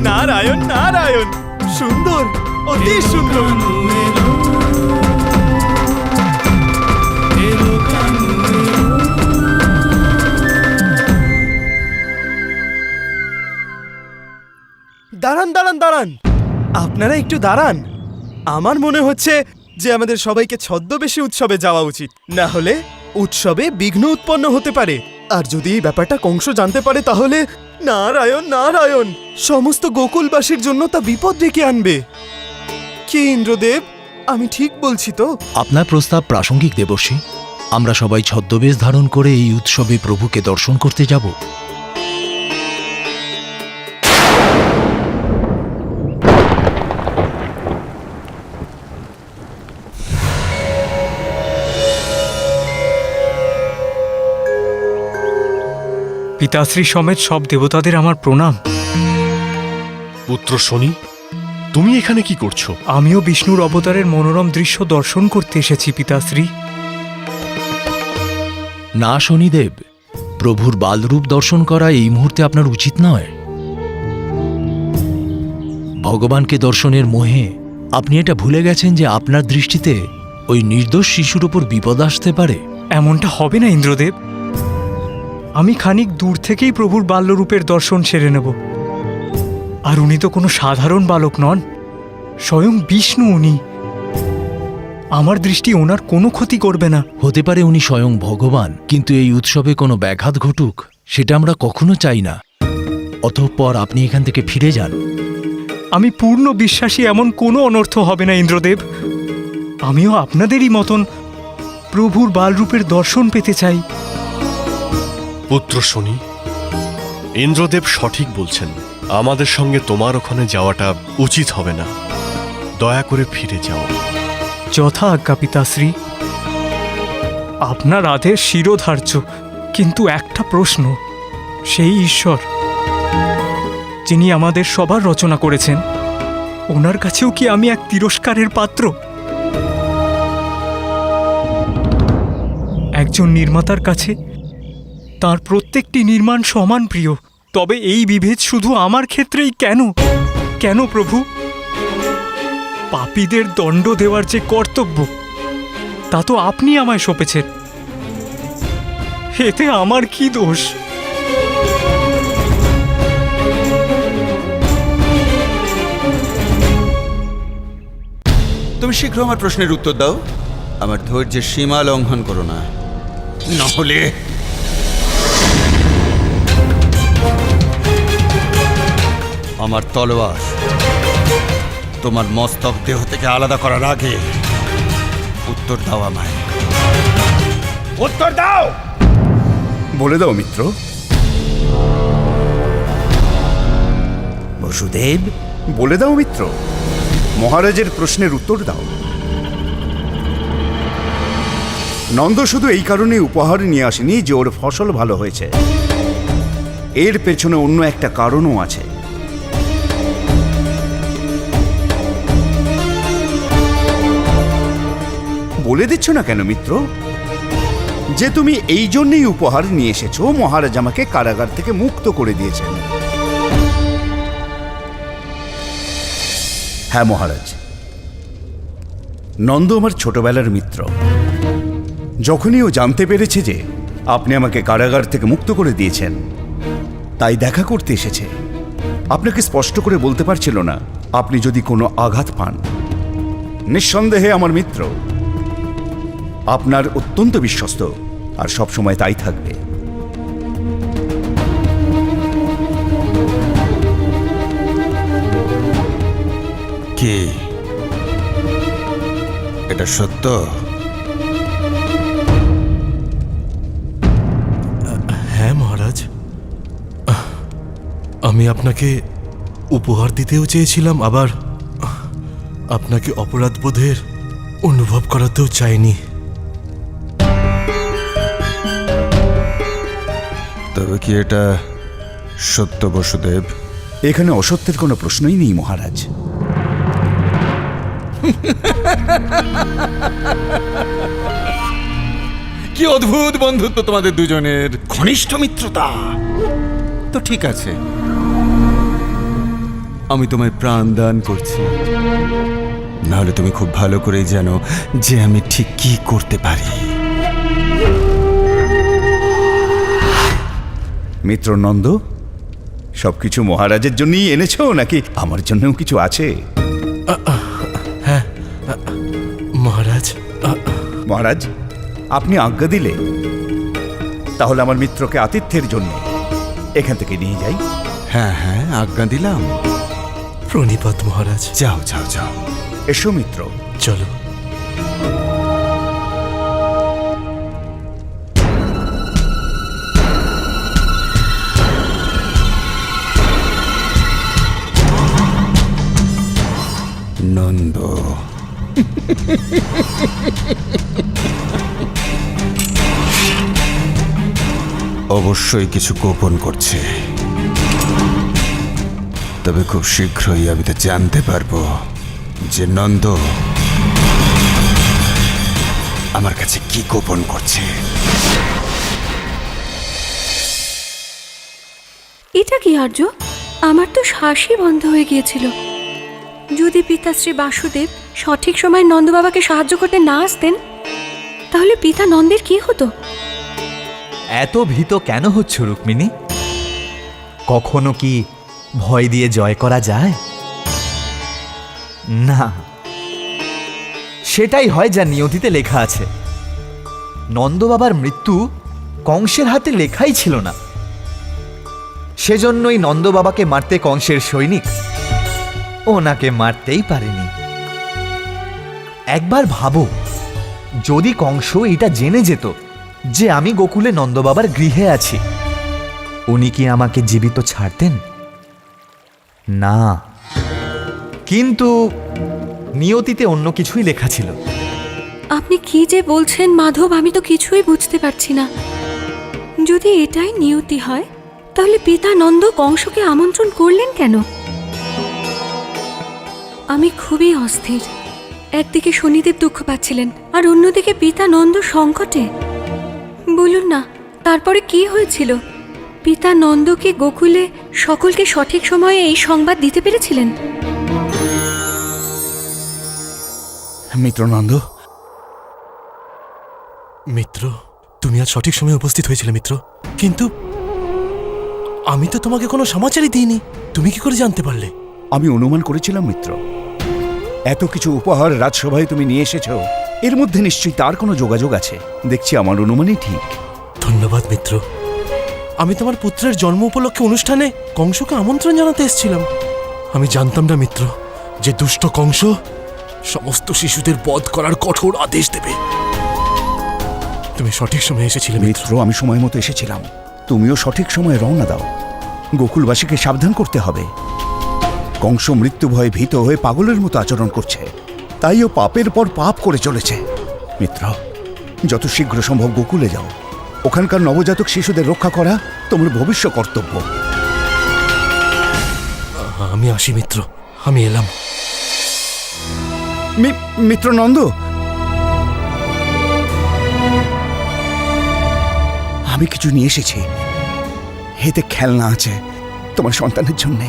নারায়ণ নারায়ণ, সুন্দর, অতি সুন্দর। দাঁড়ান দাঁড়ান দাঁড়ান, আপনারা একটু দাঁড়ান। আমার মনে হচ্ছে যে আমাদের সবাইকে ছদ্মবেশী উৎসবে যাওয়া উচিত, না হলে উৎসবে বিঘ্ন উৎপন্ন হতে পারে। আর যদি এই ব্যাপারটা কংস জানতে পারে তাহলে নারায়ণ নারায়ণ, সমস্ত গোকুলবাসীর জন্য তা বিপদ ডেকে আনবে। কি ইন্দ্রদেব, আমি ঠিক বলছি তো? আপনার প্রস্তাব প্রাসঙ্গিক দেবর্ষি। আমরা সবাই ছদ্মবেশ ধারণ করে এই উৎসবে প্রভুকে দর্শন করতে যাব। পিতাশ্রী সমেত সব দেবতাদের আমার প্রণাম। পুত্র শনি, তুমি এখানে কি করছো? আমিও বিষ্ণুর অবতারের মনোরম দৃশ্য দর্শন করতে এসেছি পিতাশ্রী। না শনিদেব, প্রভুর বালরূপ দর্শন করা এই মুহূর্তে আপনার উচিত নয়। ভগবানকে দর্শনের মোহে আপনি এটা ভুলে গেছেন যে আপনার দৃষ্টিতে ওই নির্দোষ শিশুর উপর বিপদ আসতে পারে। এমনটা হবে না ইন্দ্রদেব, আমি খানিক দূর থেকেই প্রভুর বাল্যরূপের দর্শন সেরে নেব। আর উনি তো কোনো সাধারণ বালক নন, স্বয়ং বিষ্ণু উনি। আমার দৃষ্টি ওনার কোনো ক্ষতি করবে না। হতে পারে উনি স্বয়ং ভগবান, কিন্তু এই উৎসবে কোনো ব্যাঘাত ঘটুক সেটা আমরা কখনো চাই না। অতঃপর আপনি এখান থেকে ফিরে যান। আমি পূর্ণ বিশ্বাসী এমন কোনো অনর্থ হবে না ইন্দ্রদেব। আমিও আপনাদেরই মতন প্রভুর বালরূপের দর্শন পেতে চাই। পুত্র শনি, ইন্দ্রদেব সঠিক বলছেন। আমাদের সঙ্গে তোমার ওখানে যাওয়াটা উচিত হবে না। দয়া করে ফিরে যাও। যথা আজ্ঞা পিতাশ্রী। আপনার আদেশ শিরোধার্য, কিন্তু একটা প্রশ্ন, সেই ঈশ্বর যিনি আমাদের সবার রচনা করেছেন, ওনার কাছেও কি আমি এক তিরস্কারের পাত্র? একজন নির্মাতার কাছে তার প্রত্যেকটি নির্মাণ সমান প্রিয়, তবে এই বিভেদ শুধু আমার ক্ষেত্রেই কেন? কেন প্রভু? পাপীদের দণ্ড দেওয়ার যে কর্তব্য, তা তো আপনি আমায় সঁপেছেন। এতে আমার কি দোষ? তুমি শীঘ্র আমার প্রশ্নের উত্তর দাও। আমার ধৈর্যের সীমা লঙ্ঘন করো না, নহলে আমার তলোয়ার তোমার মস্তক দেহ থেকে আলাদা করার আগে উত্তর দাও আমায়। উত্তর দাও। বলে দাও মিত্র। বসুদেব, বলে দাও মিত্র, মহারাজের প্রশ্নের উত্তর দাও। নন্দ শুধু এই কারণে উপহার নিয়ে আসেনি যে ওর ফসল ভালো হয়েছে, এর পেছনে অন্য একটা কারণও আছে। বলে দিচ্ছ না কেন মিত্র যে তুমি এই জন্যই উপহার নিয়ে এসেছো? মহারাজ আমাকে কারাগার থেকে মুক্ত করে দিয়েছেন। হ্যাঁ মহারাজ, নন্দ আমার ছোটবেলার মিত্র। যখনই ও জানতে পেরেছে যে আপনি আমাকে কারাগার থেকে মুক্ত করে দিয়েছেন, তাই দেখা করতে এসেছে। আপনাকে স্পষ্ট করে বলতে পারছিল না আপনি যদি কোনো আঘাত পান। নিঃসন্দেহে আমার মিত্র, আপনার অত্যন্ত বিশ্বস্ত আর সবসময় তাই থাকবে। কি এটা সত্য? হ্যাঁ মহারাজ, আমি আপনাকে উপহার দিতেও চেয়েছিলাম, আবার আপনাকে অপরাধবোধের অনুভব করাতেও চাইনি। তবে কি এটা সত্য বসুদেব? এখানে অসত্যের কোনো প্রশ্নই নেই মহারাজ। কি অদ্ভুত বন্ধুত্ব তোমাদের দুজনের, ঘনিষ্ঠ মিত্রতা। তো ঠিক আছে, আমি তোমায় প্রাণ দান করছি। নাহলে তুমি খুব ভালো করেই জানো যে আমি ঠিক কি করতে পারি। মিত্র নন্দ, সবকিছু মহারাজের জন্যই এনেছো নাকি আমার জন্যও কিছু আছে? মহারাজ, মহারাজ, আপনি আজ্ঞা দিলে তাহলে আমার মিত্রকে আতিথ্যের জন্য এখান থেকে নিয়ে যাই। হ্যাঁ হ্যাঁ, আজ্ঞা দিলাম। প্রণিপাত মহারাজ। যাও যাও যাও। এসো মিত্র। চলো। নন্দ, অবশ্যই কিছু গোপন করছে। তবে খুব শীঘ্রই আমি তো জানতে পারবো যে নন্দ আমার কাছে কি গোপন করছে। এটা কি আর্য? আমার তো শ্বাসই বন্ধ হয়ে গিয়েছিল। যদি পিতাশ্রী বাসুদেব সঠিক সময় নন্দবাবাকে সাহায্য করতে না আসতেন, তাহলে পিতা নন্দের কি হতো? এত ভীত কেন হচ্ছ রুক্মিণী? কখনো কি ভয় দিয়ে জয় করা যায়? না, সেটাই হয় যা নিয়তিতে লেখা আছে। নন্দবাবার মৃত্যু কংসের হাতে লেখাই ছিল না, সেজন্যই নন্দবাবাকে মারতে কংসের সৈনিক ওনাকে মারতেই পারেনি। একবার ভাবো, যদি কংস এটা জেনে যেত যে আমি গোকুলে নন্দবাবার গৃহে আছি, উনি কি আমাকে জীবিত ছাড়তেন? না, কিন্তু নিয়তিতে অন্য কিছুই লেখা ছিল। আপনি কি যে বলছেন মাধব, আমি তো কিছুই বুঝতে পারছি না। যদি এটাই নিয়তি হয়, তাহলে পিতা নন্দ কংসকে আমন্ত্রণ করলেন কেন? আমি খুবই অস্থির। একদিকে শনিদেব দুঃখ পাচ্ছিলেন, আর অন্যদিকে পিতা নন্দ সংকটে। বলুন না, তারপরে কি হয়েছিল? পিতা নন্দ কি গোকুলে সকলকে সঠিক সময়ে এই সংবাদ দিতে পেরেছিলেন? মিত্র নন্দ, মিত্র, তুমি আজ সঠিক সময়ে উপস্থিত হয়েছিলে মিত্র, কিন্তু আমি তো তোমাকে কোনো সমাচারই দিইনি। তুমি কি করে জানতে পারলে? আমি অনুমান করেছিলাম মিত্র, এত কিছু উপহার রাজসভায় তুমি নিয়ে এসেছো, এর মধ্যে নিশ্চয়ই তার কোনো যোগাযোগ আছে। দেখছি আমার অনুমানই ঠিক। ধন্যবাদ মিত্র। আমি তোমার পুত্রের জন্ম উপলক্ষে অনুষ্ঠানে কংসকে আমন্ত্রণ জানাতে এসেছিলাম। আমি জানতাম না মিত্র যে দুষ্ট কংস সমস্ত শিশুদের বধ করার কঠোর আদেশ দেবে। তুমি সঠিক সময়ে এসেছিলে মিত্র, আমি সময় মতো এসেছিলাম। তুমিও সঠিক সময়ে রওনা দাও। গোকুলবাসীকে সাবধান করতে হবে। কংস মৃত্যু ভয়ে ভীত হয়ে পাগলের মতো আচরণ করছে, তাই ও পাপের পর পাপ করে চলেছে। মিত্র, যত শীঘ্র সম্ভব গোকুলে যাও। ওখানকার নবজাতক শিশুদের রক্ষা করা তোমার ভবিষ্য কর্তব্য। আমি আসি মিত্র, আমি এলাম। মিত্র নন্দ, আমি কিছু নিয়ে এসেছি। এতে খেলনা আছে তোমার সন্তানের জন্যে।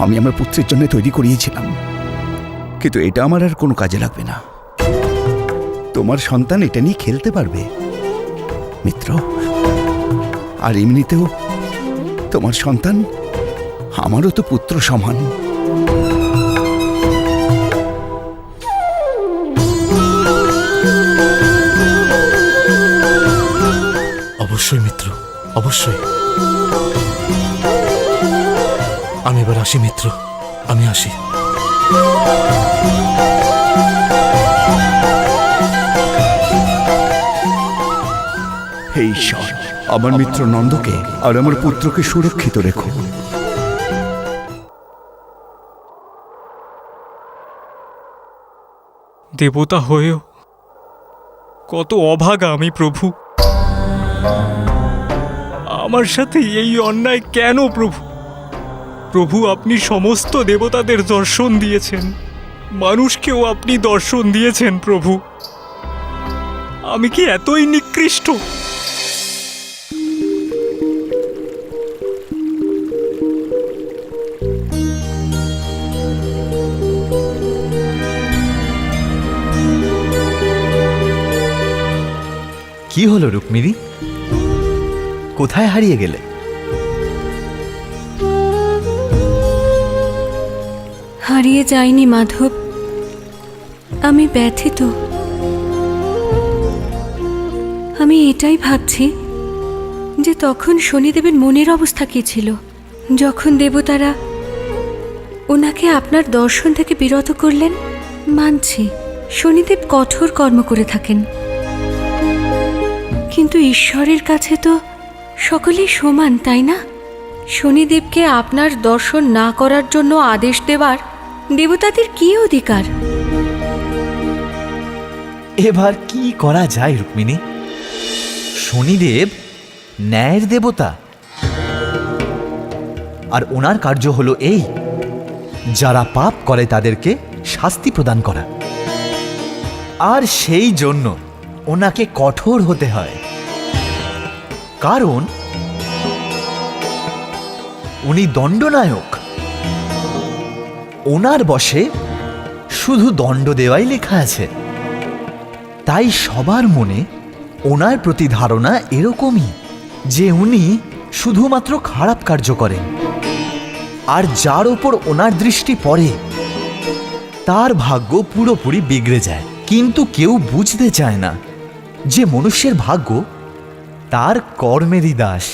আমি আমার পুত্রের জন্য তৈরি করিয়েছিলাম, কিন্তু এটা আমার আর কোনো কাজে লাগবে না। তোমার সন্তান এটা নিয়ে খেলতে পারবে মিত্র। আর এমনিতেও তোমার সন্তান আমারও তো পুত্র সমান। অবশ্যই মিত্র, অবশ্যই। আমি এবার আসি মিত্র, আমি আসি। হে ঈশ্বর, আমার মিত্র নন্দকে আর আমার পুত্রকে সুরক্ষিত রেখো। দেবতা হয়েও কত অভাগা আমি প্রভু। আমার সাথে এই অন্যায় কেন প্রভু? প্রভু, আপনি সমস্ত দেবতাদের দর্শন দিয়েছেন, মানুষকেও আপনি দর্শন দিয়েছেন প্রভু। আমি কি এতই নিকৃষ্ট? কি হলো রুক্মিণী, কোথায় হারিয়ে গেলে? হারিয়ে যায়নি মাধব, আমি ব্যথিত। আমি এটাই ভাবছি যে তখন শনিদেবের মনের অবস্থা কী ছিল, যখন দেবতারা ওনাকে আপনার দর্শন থেকে বিরত করলেন। মানছি শনিদেব কঠোর কর্ম করে থাকেন, কিন্তু ঈশ্বরের কাছে তো সকলেই সমান, তাই না? শনিদেবকে আপনার দর্শন না করার জন্য আদেশ দেওয়ার দেবতাদের কী অধিকার? এবার কি করা যায় রুক্মিণী? শনিদেব ন্যায়ের দেবতা, আর ওনার কার্য হলো এই, যারা পাপ করে তাদেরকে শাস্তি প্রদান করা। আর সেই জন্য ওনাকে কঠোর হতে হয়, কারণ উনি দণ্ডনায়ক। ওনার বশে শুধু দণ্ড দেওয়াই লেখা আছে। তাই সবার মনে ওনার প্রতি ধারণা এরকমই যে উনি শুধুমাত্র খারাপ কার্য করেন, আর যার ওপর ওনার দৃষ্টি পড়ে তার ভাগ্য পুরোপুরি বিগড়ে যায়। কিন্তু কেউ বুঝতে চায় না যে মনুষ্যের ভাগ্য তার কর্মেরই দাস।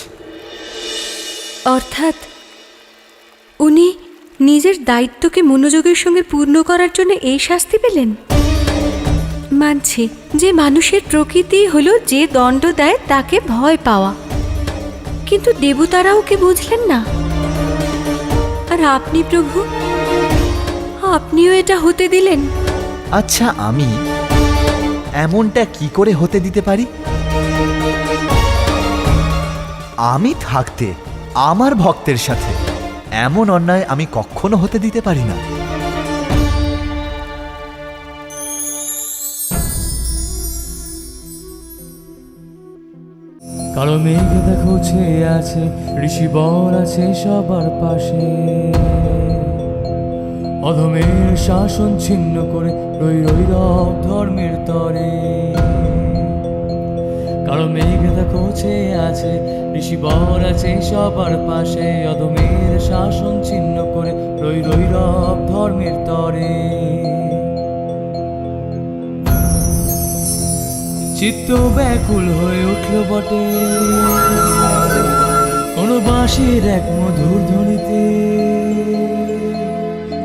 অর্থাৎ উনি নিজের দায়িত্বকে মনোযোগের সঙ্গে পূর্ণ করার জন্য এই শাস্তি পেলেন। মানছি যে মানুষের প্রকৃতি হলো যে দণ্ড দেয় তাকে ভয় পাওয়া, কিন্তু দেবতারাও কি বুঝলেন না? আর আপনি প্রভু, আপনিও এটা হতে দিলেন। আচ্ছা, আমি এমনটা কি করে হতে দিতে পারি? আমি থাকতে আমার ভক্তের সাথে এমন অন্যায় আমি কখনো হতে দিতে পারি না। কালো মেঘ দেখো ছেয়ে আছে, ঋষিবর আছে সবার পাশে। অধমের শাসন ছিন্ন করে রই রই রব ধর্মের তরে। কালো মেঘ দেখো ছেয়ে আছে, ঋষিবর আছে সবার পাশে। অধমের শাসন ছিন্ন করে রই রই রব ধর্মের তরে। চিত্ত ব্যাকুল হয়ে উঠল বটে কোন বাঁশির এক মধুর ধ্বনিতে।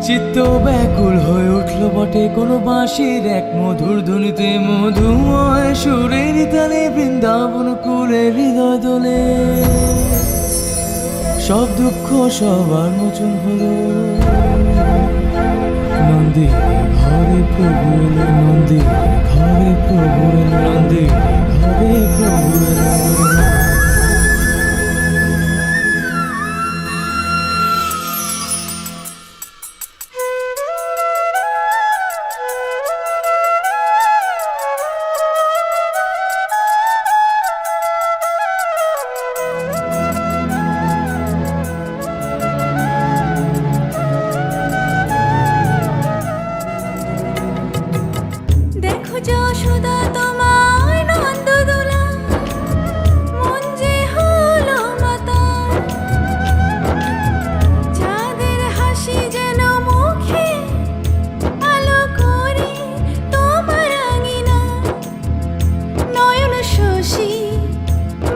চিত্ত ব্যাকুল হয়ে উঠল বটে কোন বাঁশির এক মধুর ধ্বনিতে। মধুময় সুরের তালে বৃন্দাবন কুলে হৃদয় দোলে। সব দুঃখ সবার মোচন হলো, নন্দী ঘরে প্রভু এলো, নন্দী প্রভু এলো নন্দের ঘরে প্রভু এলো। দেখো যশোদা তোমার নন্দদোলা, মন যে হলো মাতাল। চাঁদের হাসি যেন মুখে আলো করে তোমার আঙিনা। নয়ন শশী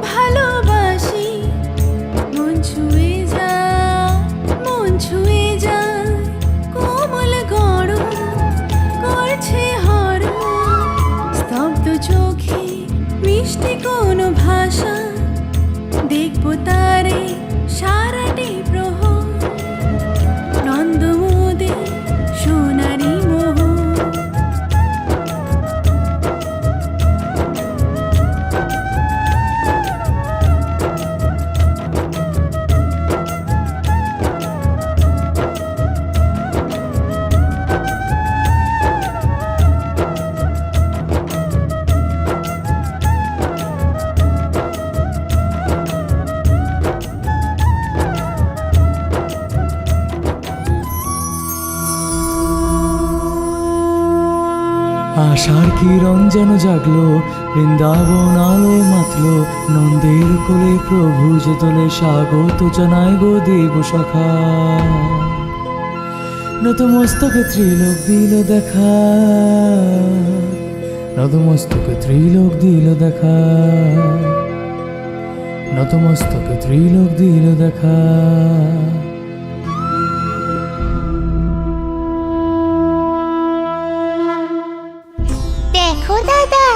ভালোবাসি, মন ছুঁয়ে যায়, মন ছুঁয়ে যায়। কোমল গরম করছে হরণ, স্তব্ধ চোখে মিষ্টি কোনো ভাষা। দেখবো তারে সারাটি প্রহর, নন্দমোদে সোনারি মোহ। আশার কিরণ যেন জাগলো, বৃন্দাবন আলোয় মাতলো। নন্দের কোলে প্রভু যে তোলে, স্বাগত জানায় গো দেব সখা। নতমস্তকে ত্রিলোক দিল দেখা, নতমস্তকে ত্রিলোক দিল দেখা, নতমস্তকে ত্রিলোক দিল দেখা। দেখো দাদা,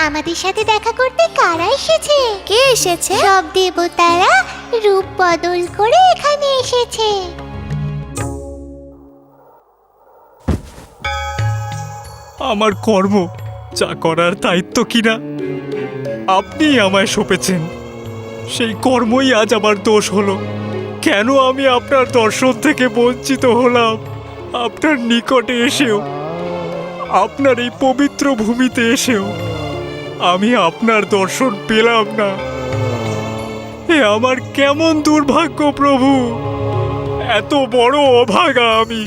আমাদের সাথে দেখা করতে কারা এসেছে? কে এসেছে? সব দেবতারা রূপ বদল করে এখানে এসেছে। আমার কর্ম যা করার দায়িত্ব কিনা আপনি আমায় সঁপেছেন, সেই কর্মই আজ আমার দোষ হলো। কেন আমি আপনার দর্শন থেকে বঞ্চিত হলাম? আপনার নিকটে এসেও, আপনার এই পবিত্র ভূমিতে এসেও আমি আপনার দর্শন পেলাম না। এ আমার কেমন দুর্ভাগ্য প্রভু! এত বড় অভাগা আমি।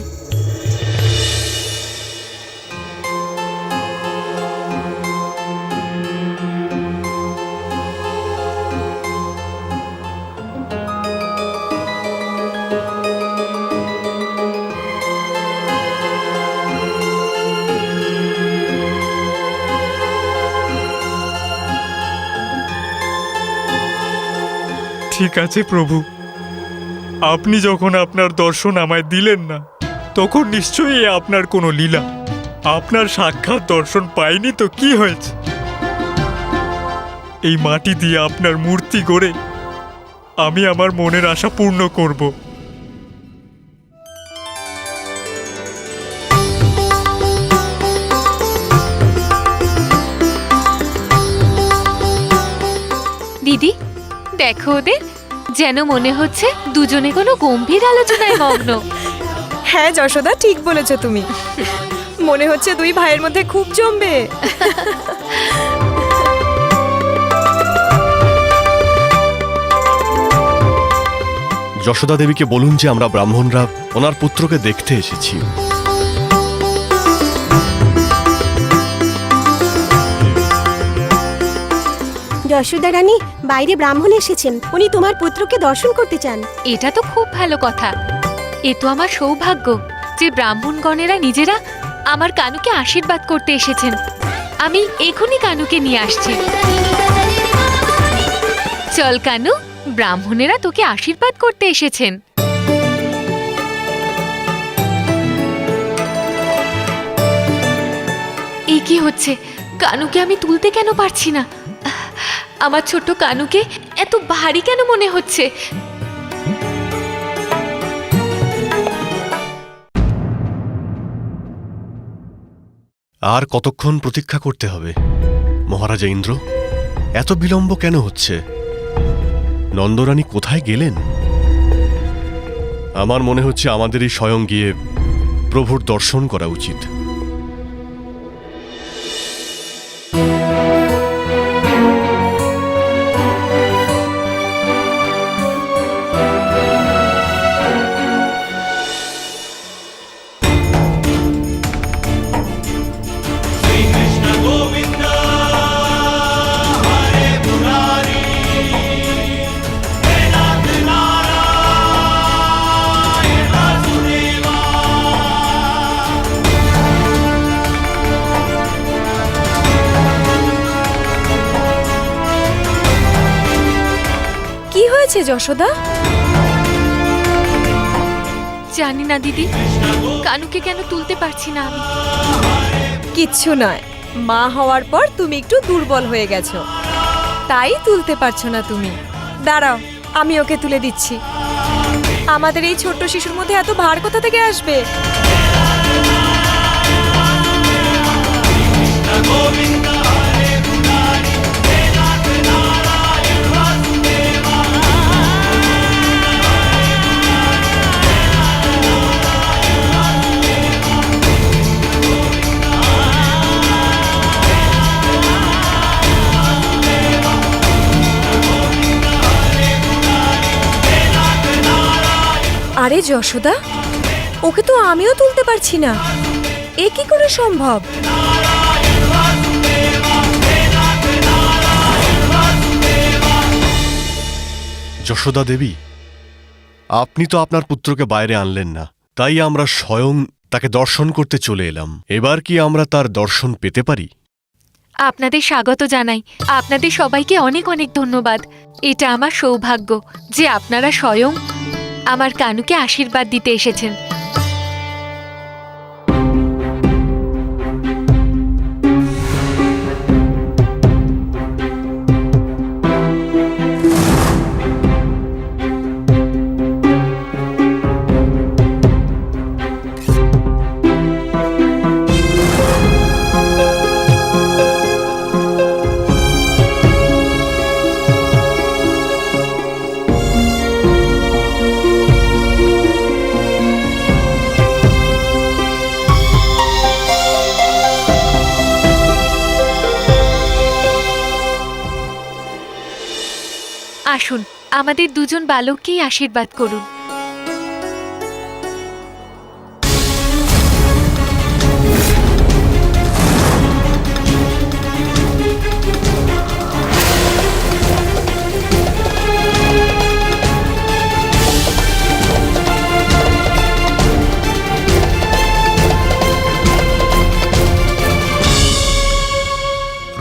ঠিক আছে প্রভু, আপনি যখন আপনার দর্শন আমায় দিলেন না, তখন নিশ্চয়ই আপনার কোনো লীলা। আপনার সাক্ষাৎ দর্শন পাইনি তো কি হয়েছে? এই মাটি দিয়ে আপনার মূর্তি গড়ে আমি আমার মনের আশা পূর্ণ করব। দিদি, দেখো ওদের, যেন মনে হচ্ছে দুজনে কোনো গম্ভীর আলোচনায় মগ্ন। হ্যাঁ যশোদা, ঠিক বলেছো তুমি। মনে হচ্ছে দুই ভাইয়ের মধ্যে খুব জমবে। যশোদা দেবীকে বলুন যে আমরা ব্রাহ্মণরা ওনার পুত্রকে দেখতে এসেছি। যশোদা রানী, বাইরে ব্রাহ্মণ এসেছেন, উনি তোমার পুত্রকে দর্শন করতে চান। এটা তো খুব ভালো কথা। এ তো আমার সৌভাগ্য যে ব্রাহ্মণগণেরা নিজেরা আমার কানুকে আশীর্বাদ করতে এসেছেন। আমি এখনই কানুকে নিয়ে আসছি। চল কানু, ব্রাহ্মণেরা তোকে আশীর্বাদ করতে এসেছেন। এই কি হচ্ছে? কানুকে আমি তুলতে কেন পারছি না? আমার ছোট্ট কানুকে এত ভারী কেন মনে হচ্ছে? আর কতক্ষণ প্রতীক্ষা করতে হবে? মহারাজা ইন্দ্র, এত বিলম্ব কেন হচ্ছে? নন্দরানী কোথায় গেলেন? আমার মনে হচ্ছে আমাদেরই স্বয়ং গিয়ে প্রভুর দর্শন করা উচিত। কি হয়েছে যশোদা? জানি না দিদি, কানুকে কেন তুলতে পারছি না আমি। কিচ্ছু নয়, মা হওয়ার পর তুমি একটু দুর্বল হয়ে গেছো, তাই তুলতে পারছো না তুমি। দাঁড়াও, আমি ওকে তুলে দিচ্ছি। আমাদের এই ছোট্ট শিশুর মধ্যে এত ভার কোথা থেকে আসবে? আরে যশোদা, ওকে তো আমিও তুলতে পারছি না, এ কি করে সম্ভব? যশোদা দেবী, আপনি তো আপনার পুত্রকে বাইরে আনলেন না, তাই আমরা স্বয়ং তাকে দর্শন করতে চলে এলাম। এবার কি আমরা তার দর্শন পেতে পারি? আপনাদের স্বাগত জানাই। আপনাদের সবাইকে অনেক অনেক ধন্যবাদ। এটা আমার সৌভাগ্য যে আপনারা স্বয়ং আমার কানুকে আশীর্বাদ দিতে এসেছেন। আসুন, আমাদের দুজন বালককেই আশীর্বাদ করুন।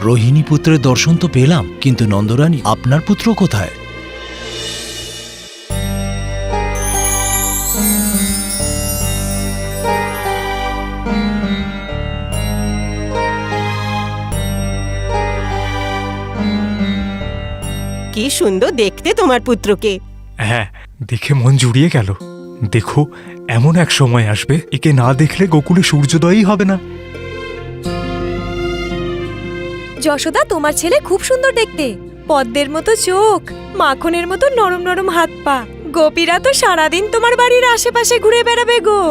রোহিণী পুত্রের দর্শন তো পেলাম, কিন্তু নন্দরানী, আপনার পুত্র কোথায়? কি সুন্দর দেখতে তোমার পুত্রকে। হ্যাঁ, দেখে মন জুড়িয়ে গেল। দেখো, এমন এক সময় আসবে একে না দেখলে গোকুলে সূর্যোদয়ই হবে না। যশোদা, তোমার ছেলে খুব সুন্দর দেখতে, পদ্মের মতো চোখ, মাখনের মতো নরম নরম হাত পা। গোপীরা তো সারাদিন তোমার বাড়ির আশেপাশে ঘুরে বেড়াবে গো।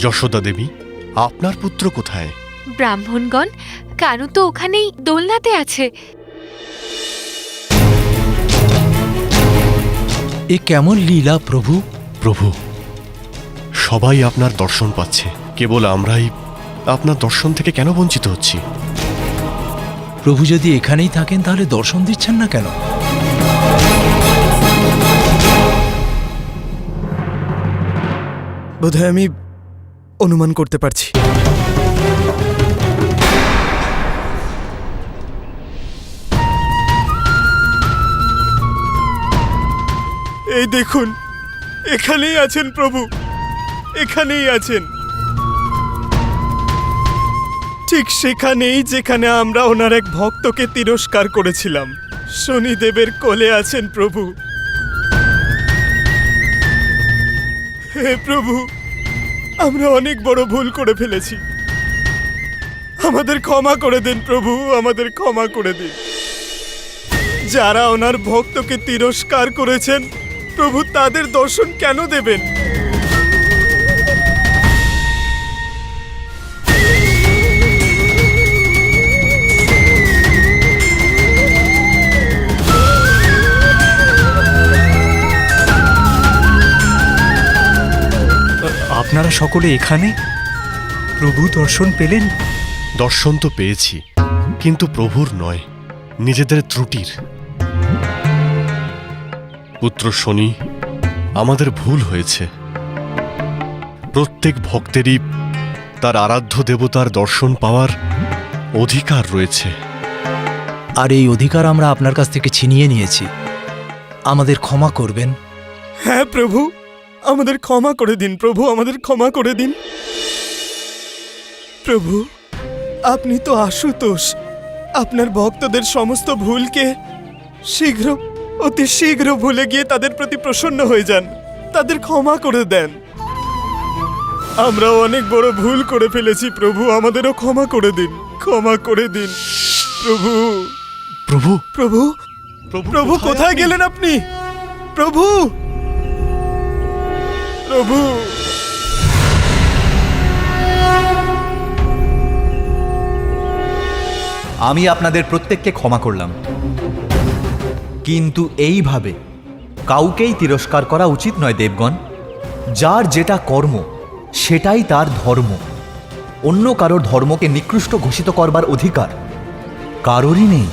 যশোদা দেবী, আপনার পুত্র কোথায়? ব্রাহ্মণগণ, কানু তো ওখানেই দোলনাতে আছে। এ কেমন লীলা প্রভু! প্রভু, সবাই আপনার দর্শন পাচ্ছে, কেবল আমরাই আপনার দর্শন থেকে কেন বঞ্চিত হচ্ছি? প্রভু যদি এখানেই থাকেন তাহলে দর্শন দিচ্ছেন না কেন? বোধহয় আমি অনুমান করতে পারছি। এই দেখুন, এখানেই আছেন প্রভু, এখানেই আছেন, ঠিক সেখানেই যেখানে আমরা ওনার এক ভক্তকে তিরস্কার করেছিলাম। শনিদেবের কোলে আছেন প্রভু। হে প্রভু, আমরা অনেক বড় ভুল করে ফেলেছি। আমাদের ক্ষমা করে দিন প্রভু, আমাদের ক্ষমা করে দিন। যারা ওনার ভক্তকে তিরস্কার করেছেন, প্রভু তাদের দর্শন কেন দেবেন? আপনারা সকলে এখানে প্রভু দর্শন পেলেন? দর্শন তো পেয়েছি, কিন্তু প্রভুর নয়, নিজেদের ত্রুটির। পুত্র শনি, আমাদের ভুল হয়েছে। প্রত্যেক ভক্তেরই তার আরাধ্য দেবতার দর্শন পাওয়ার অধিকার রয়েছে। আর এই অধিকার আমরা আপনার কাছ থেকে ছিনিয়ে নিয়েছি। আমাদের ক্ষমা করবেন। হ্যাঁ প্রভু, আমাদের ক্ষমা করে দিন প্রভু, আমাদের ক্ষমা করে দিন। প্রভু, আপনি তো আশুতোষ, আপনার ভক্তদের সমস্ত ভুলকে অতি শীঘ্র ভুলে গিয়ে তাদের প্রতি প্রসন্ন হয়ে যান, তাদের ক্ষমা করে দেন। আমরাও অনেক বড় ভুল করে ফেলেছি প্রভু, আমাদেরও ক্ষমা করে দিন, ক্ষমা করে দিন প্রভু। প্রভু প্রভু, প্রভু কোথায় গেলেন আপনি? প্রভু, প্রভু। আমি আপনাদের প্রত্যেককে ক্ষমা করলাম, কিন্তু এইভাবে কাউকেই তিরস্কার করা উচিত নয় দেবগণ। যার যেটা কর্ম সেটাই তার ধর্ম। অন্য কারোর ধর্মকে নিকৃষ্ট ঘোষিত করবার অধিকার কারোরই নেই।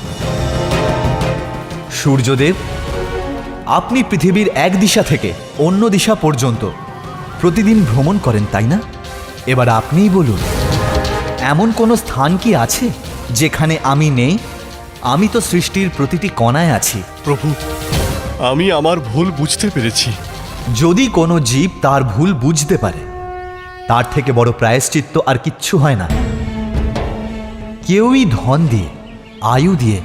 সূর্যদেব, আপনি পৃথিবীর এক দিশা থেকে অন্য দিশা পর্যন্ত প্রতিদিন ভ্রমণ করেন, তাই না? এবার আপনিই বলুন, এমন কোনো স্থান কি আছে যেখানে আমি নেই? আমি তো সৃষ্টির প্রতিটি কণায় আছি। প্রভু, আমি আমার ভুল বুঝতে পেরেছি। যদি কোনো জীব তার ভুল বুঝতে পারে, তার থেকে বড় প্রায়শ্চিত্ত আর কিচ্ছু হয় না। কেউই ধন দিয়ে, আয়ু দিয়ে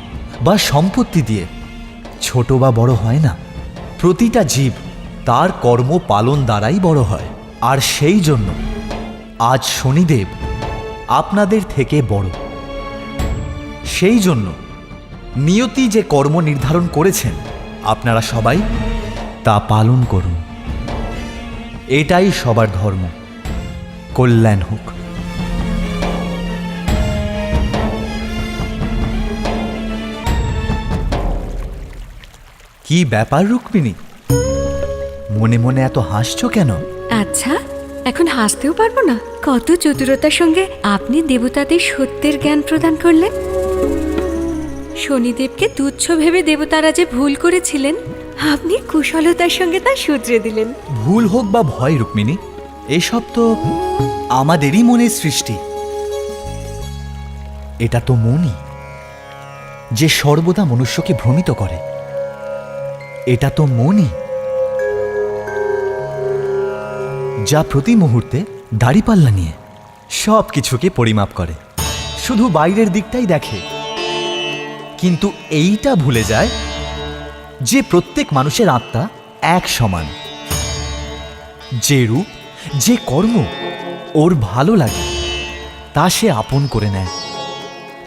বা সম্পত্তি দিয়ে ছোট বা বড় হয় না। প্রতিটা জীব তার কর্ম পালন দ্বারাই বড় হয়। আর সেই জন্য আজ শনিদেব আপনাদের থেকে বড়। সেই জন্য নিয়তি যে কর্ম নির্ধারণ করেছেন, আপনারা সবাই তা পালন করুন। এটাই সবার ধর্ম। কল্যাণ হোক। কি ব্যাপার রুক্মিণী, মনে মনে এত হাসছো কেন? আচ্ছা, এখন হাসতেও পারবো না? কত চতুরতার সঙ্গে আপনি দেবতাদের সত্যের জ্ঞান প্রদান করলেন। শনিদেবকে তুচ্ছ ভেবে দেবতারা যে ভুল করেছিলেন, আপনি কুশলতার সঙ্গে তা শুধরে দিলেন। ভুল হোক বা ভয় রুক্মিণী, এসব তো আমাদেরই মনের সৃষ্টি। এটা তো মনই যে সর্বদা মনুষ্যকে ভ্রমিত করে। এটা তো মনই যা প্রতি মুহূর্তে দাড়িপাল্লা নিয়ে সব কিছুকে পরিমাপ করে, শুধু বাইরের দিকটাই দেখে, কিন্তু এইটা ভুলে যায় যে প্রত্যেক মানুষের আত্মা এক সমান। যে রূপ, যে কর্ম ওর ভালো লাগে তা সে আপন করে নেয়,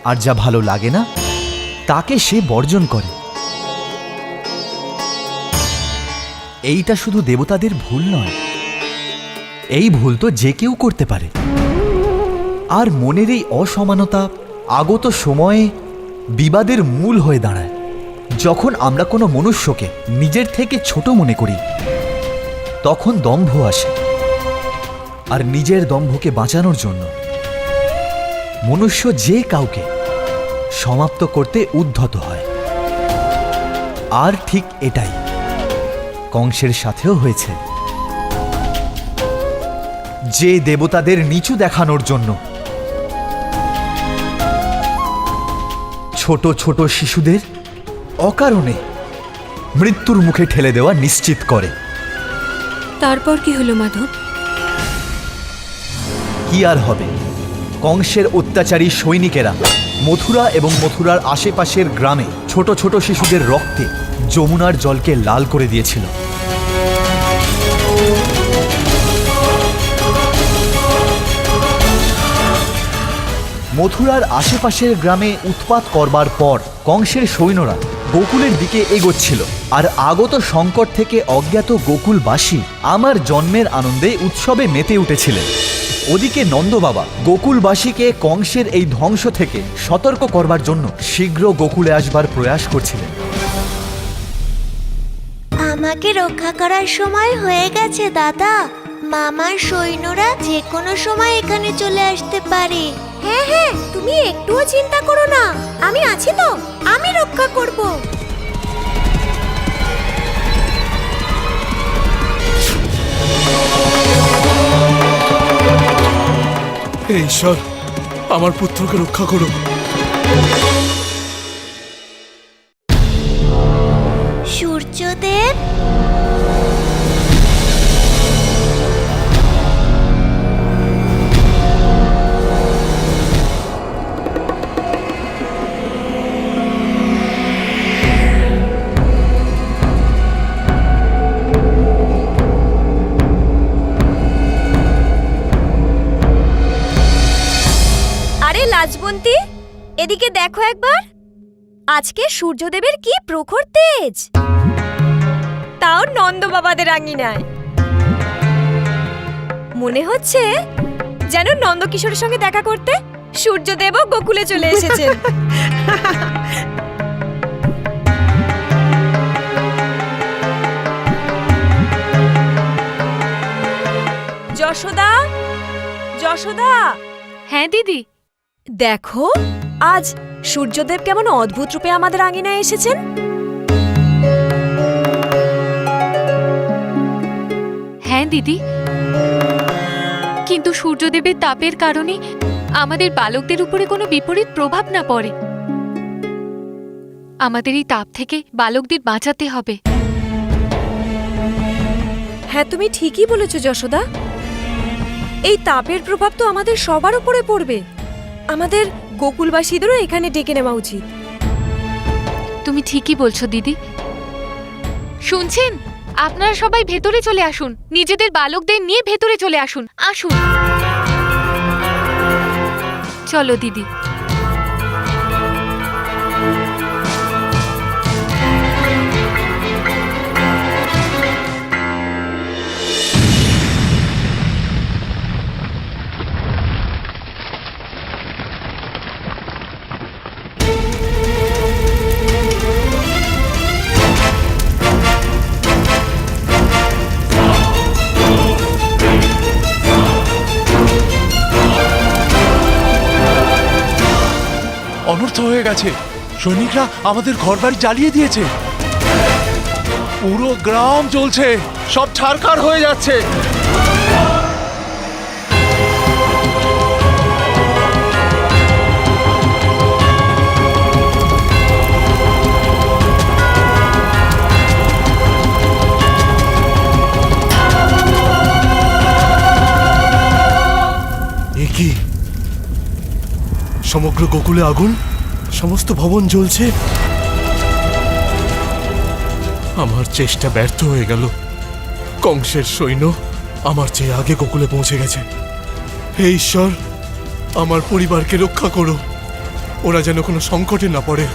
আর যা ভালো লাগে না তাকে সে বর্জন করে। এইটা শুধু দেবতাদের ভুল নয়, এই ভুল তো যে কেউ করতে পারে। আর মনের এই অসমানতা আগত সময়ে বিবাদের মূল হয়ে দাঁড়ায়। যখন আমরা কোনো মনুষ্যকে নিজের থেকে ছোট মনে করি, তখন দম্ভ আসে। আর নিজের দম্ভকে বাঁচানোর জন্য মনুষ্য যে কাউকে সমাপ্ত করতে উদ্ধত হয়। আর ঠিক এটাই কংসের সাথেও হয়েছে। যে দেবতাদের নিচু দেখানোর জন্য ছোট ছোট শিশুদের অকারণে মৃত্যুর মুখে ঠেলে দেওয়া নিশ্চিত করে। তারপর কি হলো মাধব? কি আর হবে, কংসের অত্যাচারী সৈনিকেরা মথুরা এবং মথুরার আশেপাশের গ্রামে ছোট ছোট শিশুদের রক্তে যমুনার জলকে লাল করে দিয়েছিল। মথুরার আশেপাশের গ্রামে উৎপাত করবার পর কংসের সৈন্যরা গোকুলের দিকে এগোচ্ছিল, আর আগত সংকট থেকে অজ্ঞাত গোকুলবাসী আমার জন্মের আনন্দে উৎসবে মেতে উঠেছিলেন। ওদিকে নন্দবাবা গোকুলবাসীকে কংসের এই ধ্বংস থেকে সতর্ক করবার জন্য শীঘ্র গোকুলে আসবার প্রয়াস করছিলেন। আমাকে রক্ষা করার সময় হয়ে গেছে দাদা। মামার সৈন্যরা যে কোনো সময় এখানে চলে আসতে পারে। হ্যাঁ হ্যাঁ, তুমি একটুও চিন্তা করো না, আমি আছি তো, আমি রক্ষা করব। হে ঈশ্বর, আমার পুত্রকে রক্ষা করো। সূর্যদেব, আরে লাজবন্তী, এদিকে দেখো একবার। আজকে সূর্যদেবের কি প্রখর তেজ, তাও নন্দ বাবাদের আঙিনায়। মনে হচ্ছে যেন নন্দকিশোরের সঙ্গে দেখা করতে সূর্যদেবও গোকুলে চলে এসেছেন। যশোদা, যশোদা। হ্যাঁ দিদি। দেখো আজ সূর্যদেব কেমন অদ্ভুত রূপে আমাদের আঙিনায় এসেছেন। হ্যাঁ দিদি, কিন্তু সূর্যদেবের তাপের কারণে আমাদের বালকদের উপরে কোনো বিপরীত প্রভাব না পড়ে। আমাদের এই তাপ থেকে বালকদের বাঁচাতে হবে। হ্যাঁ, তুমি ঠিকই বলেছ যশোদা। এই তাপের প্রভাব তো আমাদের সবার উপরে পড়বে। আমাদের গোকুলবাসীদেরও এখানে ডেকে নেওয়া উচিত। তুমি ঠিকই বলছো দিদি। শুনছেন, আপনারা সবাই ভেতরে চলে আসুন, নিজেদের বালকদের নিয়ে ভেতরে চলে আসুন। আসুন, চলো দিদি। অনর্থ হয়ে গেছে। সৈনিকরা আমাদের ঘরবাড়ি জ্বালিয়ে দিয়েছে। পুরো গ্রাম জ্বলছে, সব ছারখার হয়ে যাচ্ছে। এ কি? সমগ্র গোকুলে আগুন, সমস্ত ভবন জ্বলছে। আমার চেষ্টা ব্যর্থ হয়ে গেল। কংসের সৈন্য আমার চেয়ে আগে গোকুলে পৌঁছে গেছে। হে ঈশ্বর, আমার পরিবারকে রক্ষা করো, ওরা যেন কোনো সংকটে না পড়ে।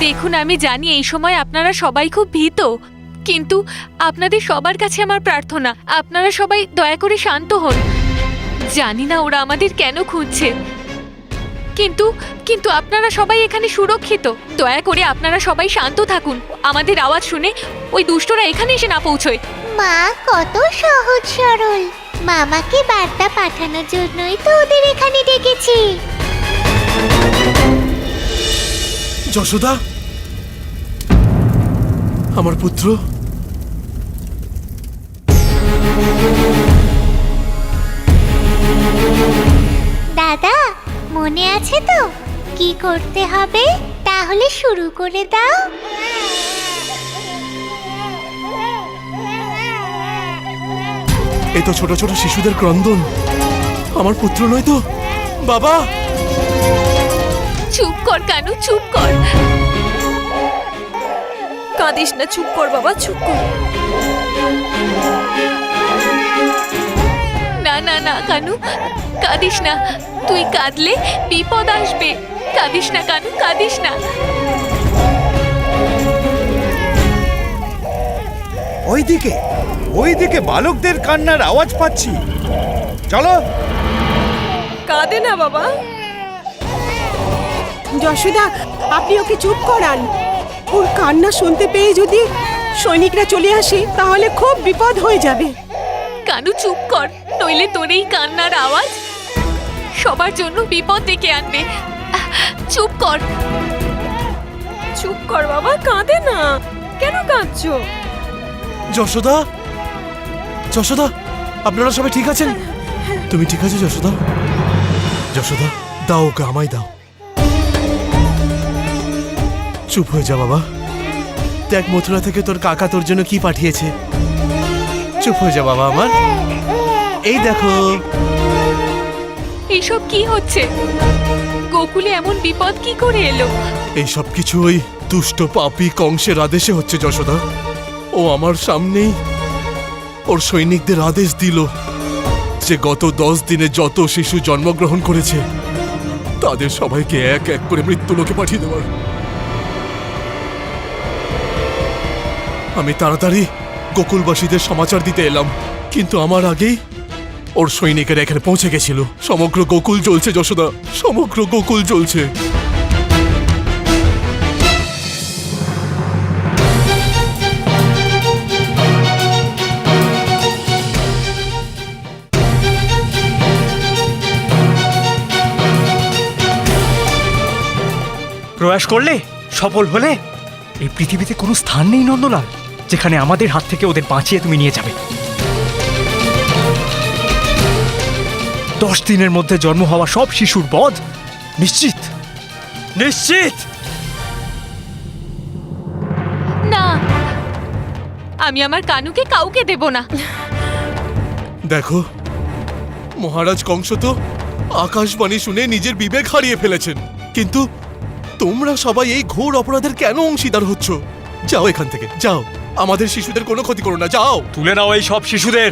দেখুন, আমি জানি এই সময় আপনারা সবাই খুব ভীত, কিন্তু আপনাদের সবার কাছে আমার প্রার্থনা, আপনারা সবাই দয়া করে শান্ত হন। জানি না ওরা আমাদের কেন খুঁজছে, কিন্তু কিন্তু আপনারা সবাই এখানে সুরক্ষিত। দয়া করে আপনারা সবাই শান্ত থাকুন। আমাদের আওয়াজ শুনে ওই দুষ্টরা এখানে এসে না পৌঁছয়। মা কত সহজ সরল, মামাকে বার্তা পাঠানোর জন্যই তো ওদের এখানে ডেকেছি। যশোদা, আমার পুত্র। দাদা, মনে আছে তো কি করতে হবে? তাহলে শুরু করে দাও। এই তো ছোট ছোট শিশুদের ক্রন্দন। আমার পুত্র নয় তো? বাবা, চুপ কর কানু, চুপ কর। কাঁদিস না, চুপ কর বাবা, চুপ কর। না না না কানু, কাঁদিস না। তুই কাঁদলে বিপদ আসবে। কাঁদিস না কানু, কাঁদিস না। ওইদিকে বালকদের কান্নার আওয়াজ পাচ্ছি। চলো। কাঁদে না বাবা। যশোদা, আপনি ওকে চুপ করান। ওর কান্না শুনতে পেয়ে যদি সৈনিকরা চলে আসে তাহলে খুব বিপদ হয়ে যাবে। কানু চুপ কর, নইলে তোর এই কান্নার আওয়াজ সবার জন্য বিপদ ডেকে আনবে। চুপ কর। চুপ কর বাবা, কাঁদে না। কেন কাঁদছো? যশোদা, যশোদা, আপনারা সবাই ঠিক আছেন? তুমি ঠিক আছো যশোদা? যশোদা, দাও ওকে, আমায় দাও। চুপ হয়ে যা বাবা। দেখ মথুরা থেকে তোর কাকা তোর জন্য কি পাঠিয়েছে। চুপ হয়ে যা বাবা আমার। এই দেখো। এইসব কি হচ্ছে? গোকুলে এমন বিপদ কি করে এলো? এই সব কিছু ওই দুষ্ট পাপী কংসের আদেশে হচ্ছে যশোদা। ও আমার সামনেই ওর সৈনিকদের আদেশ দিল যে গত 10 দিনে যত শিশু জন্মগ্রহণ করেছে তাদের সবাইকে এক এক করে মৃত্যুলোকে পাঠিয়ে দেওয়ার। আমি তাড়াতাড়ি গোকুলবাসীদের সমাচার দিতে এলাম, কিন্তু আমার আগেই ওর সৈনিকেরা এখানে পৌঁছে গেছিল। সমগ্র গোকুল জ্বলছে যশোদা, সমগ্র গোকুল জ্বলছে। প্রয়াস করলে, সফল হলে, এই পৃথিবীতে কোনো স্থান নেই নন্দলাল যেখানে আমাদের হাত থেকে ওদের বাঁচিয়ে তুমি নিয়ে যাবে। 10 দিনের মধ্যে জন্ম হওয়া সব শিশুর বধ নিশ্চিত, নিশ্চিত। না, আমি আমার কানুকে কাউকে দেব না। দেখো, মহারাজ কংস তো আকাশবাণী শুনে নিজের বিবেক হারিয়ে ফেলেছেন, কিন্তু তোমরা সবাই এই ঘোর অপরাধের কেন অংশীদার হচ্ছ? যাও এখান থেকে, যাও। আমাদের শিশুদের কোনো ক্ষতি করো না, যাও। তুলে নাও এই সব শিশুদের,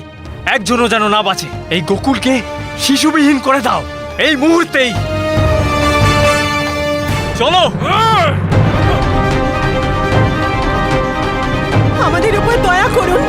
একজনও যেন না বাঁচে। এই গোকুলকে শিশুবিহীন করে দাও এই মুহূর্তেই। চলো। আমাদের উপর দয়া করুন।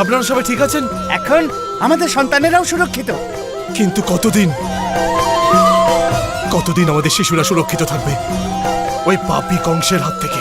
আপনারা সবাই ঠিক আছেন? এখন আমাদের সন্তানেরাও সুরক্ষিত। কিন্তু কতদিন আমাদের শিশুরা সুরক্ষিত থাকবে ওই পাপী কংসের হাত থেকে?